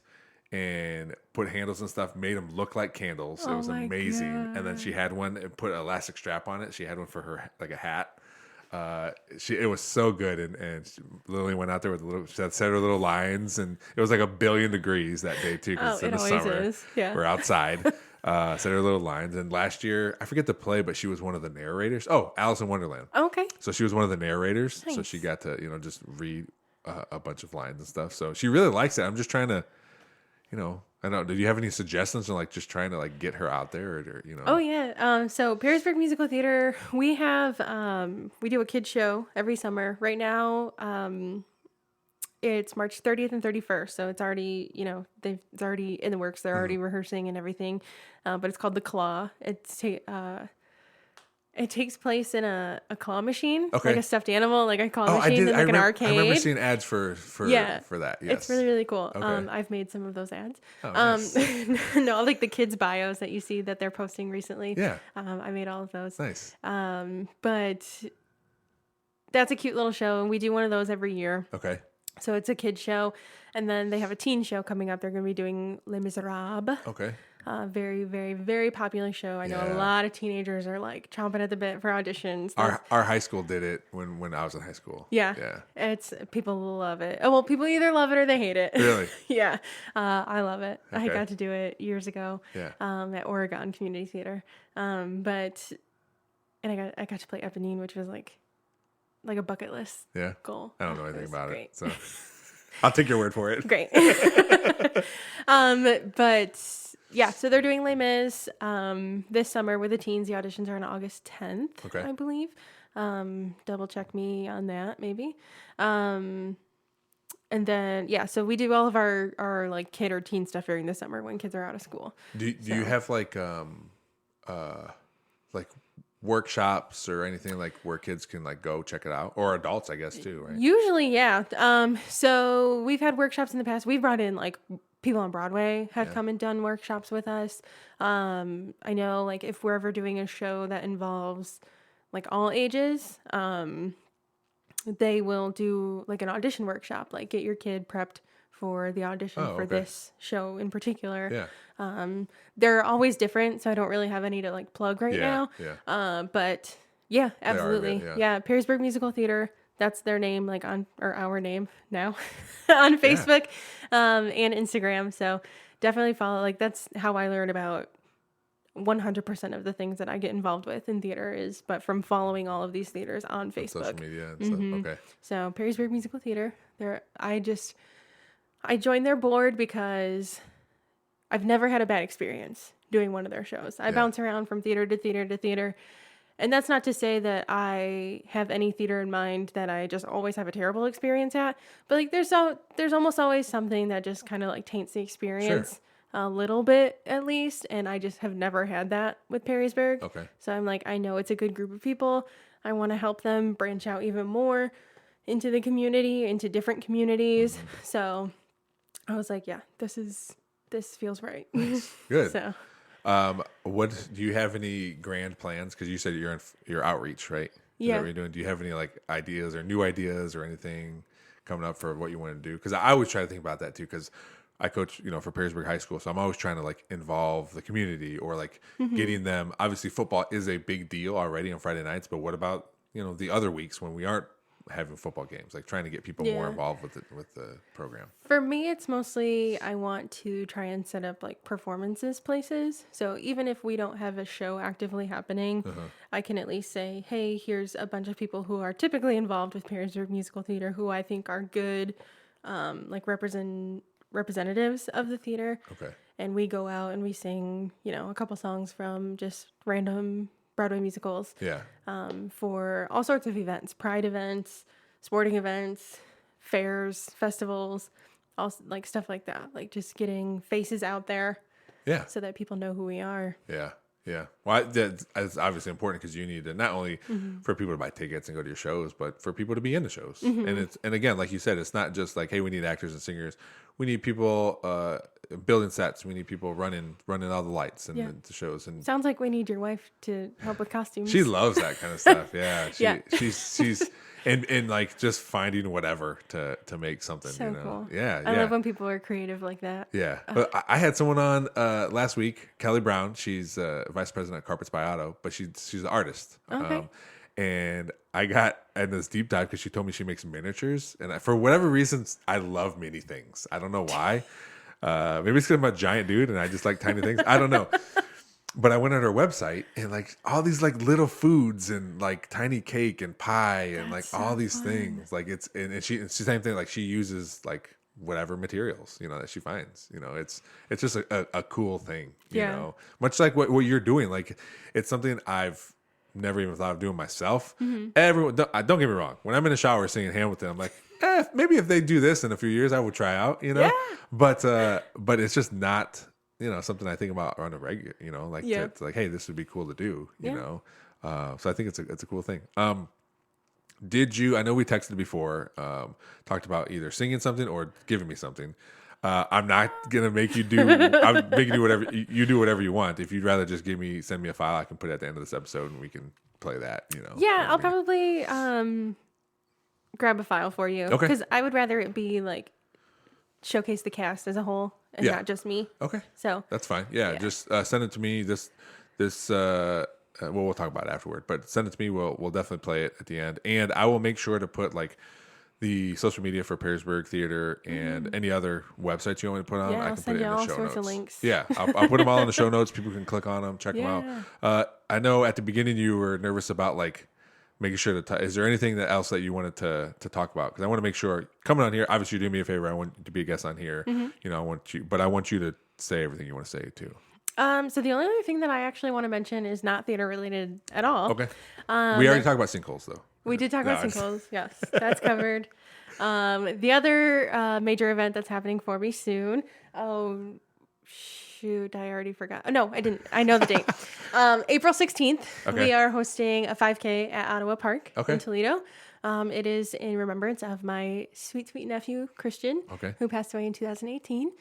and put handles and stuff, made them look like candles. It was amazing. God. And then she had one and put an elastic strap on it. She had one for her, like a hat. It was so good. And Lily went out there with set her little lines, and it was like 1 billion degrees that day too. Cause it's in the summer. Is. Yeah. We're outside. Set her little lines. And last year, I forget the play, but she was one of the narrators. Oh, Alice in Wonderland. Okay. So she was one of the narrators. Nice. So she got to, just read a bunch of lines and stuff. So she really likes it. I'm just trying to, I don't know. Do you have any suggestions on like just trying to like get her out there or Oh yeah. So Perrysburg Musical Theatre, we have, we do a kids show every summer. Right now, it's March 30th and 31st. So it's already, it's already in the works. They're already rehearsing and everything. But it's called The Claw. It takes place in a claw machine, like a stuffed animal, like a claw machine, an arcade. I remember seeing ads for that. Yes. It's really, really cool. Okay. I've made some of those ads. Oh, nice. No, like the kids' bios that you see that they're posting recently. Yeah. I made all of those. Nice. But that's a cute little show, and we do one of those every year. Okay. So it's a kid's show, and then they have a teen show coming up. They're going to be doing Les Miserables. Okay. Very, very, very popular show. I know a lot of teenagers are like chomping at the bit for auditions. Our high school did it when I was in high school. Yeah. People love it. Oh, well, people either love it or they hate it. Really? Yeah. I love it. Okay. I got to do it years ago. Yeah. At Oregon Community Theater. And I got to play Eponine, which was like a bucket list goal. I don't know anything about great. it, so I'll take your word for it. Great. But So they're doing Les Mis this summer with the teens. The auditions are on August 10th, I believe. Double check me on that, maybe. And then, so we do all of our like kid or teen stuff during the summer when kids are out of school. Do you have like workshops or anything like where kids can like go check it out, or adults, I guess, too, right? Usually, yeah. So we've had workshops in the past. We've brought in like people on Broadway have come and done workshops with us. I know like if we're ever doing a show that involves like all ages, they will do like an audition workshop, like get your kid prepped for the audition for this show in particular. They're always different, so I don't really have any to like plug right now. But yeah, absolutely. Perrysburg Musical Theatre. That's their name, like or our name now on Facebook and Instagram. So definitely follow. Like that's how I learn about 100% of the things that I get involved with in theater but from following all of these theaters on Facebook. Social media and stuff. Okay. So Perrysburg Musical Theatre. I joined their board because I've never had a bad experience doing one of their shows. I bounce around from theater to theater to theater. And that's not to say that I have any theater in mind that I just always have a terrible experience at. But like there's almost always something that just kind of like taints the experience a little bit at least. And I just have never had that with Perrysburg. Okay. So I'm like, I know it's a good group of people. I want to help them branch out even more into the community, into different communities. So I was like, yeah, this feels right. Good. So, what do you have any grand plans? Because you said you're in your outreach, right? Is that what you're doing? Do you have any like ideas or new ideas or anything coming up for what you want to do? Because I always try to think about that too. Because I coach, for Perrysburg High School, so I'm always trying to like involve the community or like getting them. Obviously, football is a big deal already on Friday nights, but what about the other weeks when we aren't having football games, like trying to get people more involved with the program? For me, it's mostly I want to try and set up like performances places. So even if we don't have a show actively happening, I can at least say, hey, here's a bunch of people who are typically involved with Perrysburg Musical Theater who I think are good, like representatives of the theater. Okay. And we go out and we sing, a couple songs from just random Broadway musicals. Yeah. For all sorts of events, pride events, sporting events, fairs, festivals, all like stuff like that. Like just getting faces out there. Yeah. So that people know who we are. Yeah. Yeah. Well, that's obviously important because you need to not only for people to buy tickets and go to your shows, but for people to be in the shows. And again, like you said, it's not just like, hey, we need actors and singers. We need people building sets. We need people running all the lights and the shows. And sounds like we need your wife to help with costumes. She loves that kind of stuff. Yeah. She's and like just finding whatever to make something. So cool. Yeah. I love when people are creative like that. Yeah. But I had someone on last week, Kelly Brown. She's vice president at Carpets by Otto, but she's an artist. Okay. And I got in this deep dive because she told me she makes miniatures. And for whatever reasons, I love mini things. I don't know why. Maybe it's because I'm a giant dude and I just like tiny things. I don't know. But I went on her website and like all these like little foods and like tiny cake and pie and like all these things. Like it's the same thing. Like she uses like whatever materials, that she finds. It's just a cool thing, you know. Much like what you're doing. Like it's something I've never even thought of doing myself. Everyone, don't get me wrong. When I'm in the shower singing Hamilton, I'm like, maybe if they do this in a few years, I would try out, Yeah. But it's just not, something I think about on a regular, like to like, hey, this would be cool to do, you know. So I think it's a cool thing. Did you? I know we texted before, talked about either singing something or giving me something. I'm not gonna make you do. I'm making you whatever you do, whatever you want. If you'd rather just send me a file, I can put it at the end of this episode and we can play that. Yeah, I'll probably grab a file for you because I would rather it be like showcase the cast as a whole and not just me. Okay, so that's fine. Yeah. Just send it to me. We'll talk about it afterward, but send it to me. We'll definitely play it at the end, and I will make sure to put like the social media for Perrysburg Theater and any other websites you want me to put on. I can put it in the show notes. Of links. Yeah, I'll put them all in the show notes. People can click on them, check them out. I know at the beginning you were nervous about like making sure to. Is there anything else that you wanted to talk about? Because I want to make sure coming on here. Obviously, you do me a favor. I want you to be a guest on here. I want you to say everything you want to say too. So the only other thing that I actually want to mention is not theater related at all. Okay. We already talked about sinkholes though. We did talk about sinkholes. Yes, that's covered. The other major event that's happening for me soon. Oh, shoot. I already forgot. Oh, no, I didn't. I know the date. April 16th, we are hosting a 5K at Ottawa Park in Toledo. It is in remembrance of my sweet, sweet nephew, Christian, who passed away in 2018.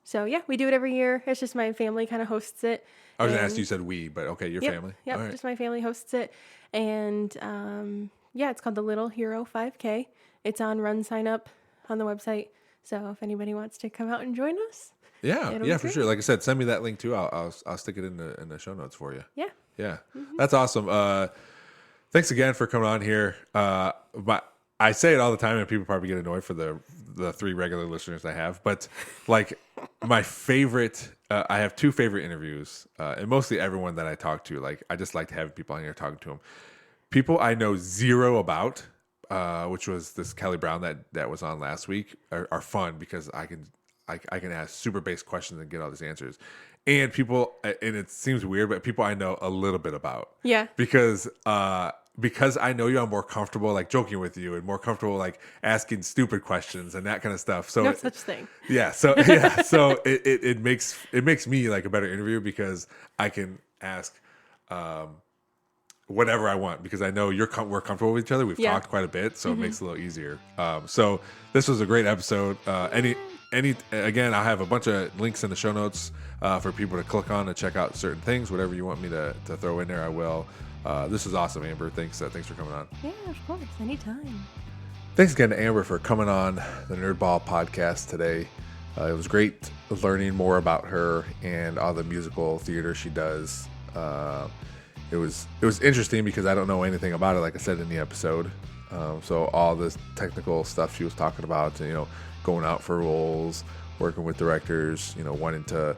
So, yeah, we do it every year. It's just my family kind of hosts it. I was going to ask you said we, but okay, your family. Yep, right. Just my family hosts it. And, it's called the Little Hero 5K. It's on Run Sign Up on the website. So if anybody wants to come out and join us. Yeah, for sure. Like I said, send me that link too. I'll stick it in the show notes for you. Yeah. Mm-hmm. That's awesome. Thanks again for coming on here. But I say it all the time, and people probably get annoyed for the 3 regular listeners I have. But like my favorite, I have 2 favorite interviews, and mostly everyone that I talk to. Like I just like having people on here talking to them. People I know zero about, which was this Kelly Brown that was on last week, are fun because I can ask super basic questions and get all these answers. And people, and it seems weird, but people I know a little bit about. Yeah. Because I know you, I'm more comfortable like joking with you and more comfortable like asking stupid questions and that kind of stuff. So no such thing. Yeah. So it makes me like a better interview because I can ask whatever I want because I know we're comfortable with each other. We've talked quite a bit, so it makes it a little easier. So this was a great episode. Again, I'll have a bunch of links in the show notes for people to click on and check out certain things. Whatever you want me to throw in there, I will. This is awesome, Amber. Thanks for coming on. Yeah, of course. Anytime. Thanks again to Amber for coming on the Nerdball podcast today. It was great learning more about her and all the musical theater she does. It was interesting because I don't know anything about it, like I said in the episode. So all this technical stuff she was talking about, going out for roles, working with directors, wanting to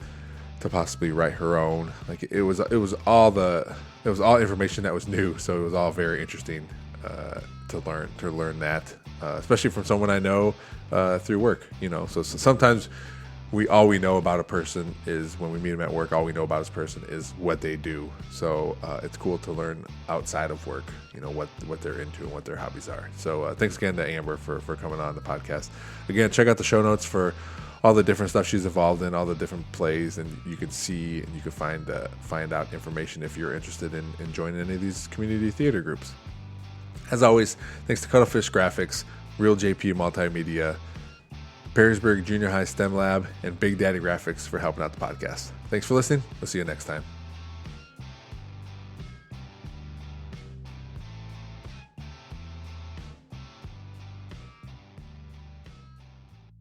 possibly write her own. Like it was all information that was new. So it was all very interesting to learn that, especially from someone I know through work. So sometimes all we know about a person is when we meet them at work. All we know about this person is what they do. So it's cool to learn outside of work, what they're into and what their hobbies are. So thanks again to Amber for coming on the podcast. Again, check out the show notes for all the different stuff she's involved in, all the different plays, and you can see and you can find out information if you're interested in joining any of these community theater groups. As always, thanks to Cuttlefish Graphics, Real JP Multimedia, Perrysburg Junior High STEM Lab, and Big Daddy Graphics for helping out the podcast. Thanks for listening. We'll see you next time.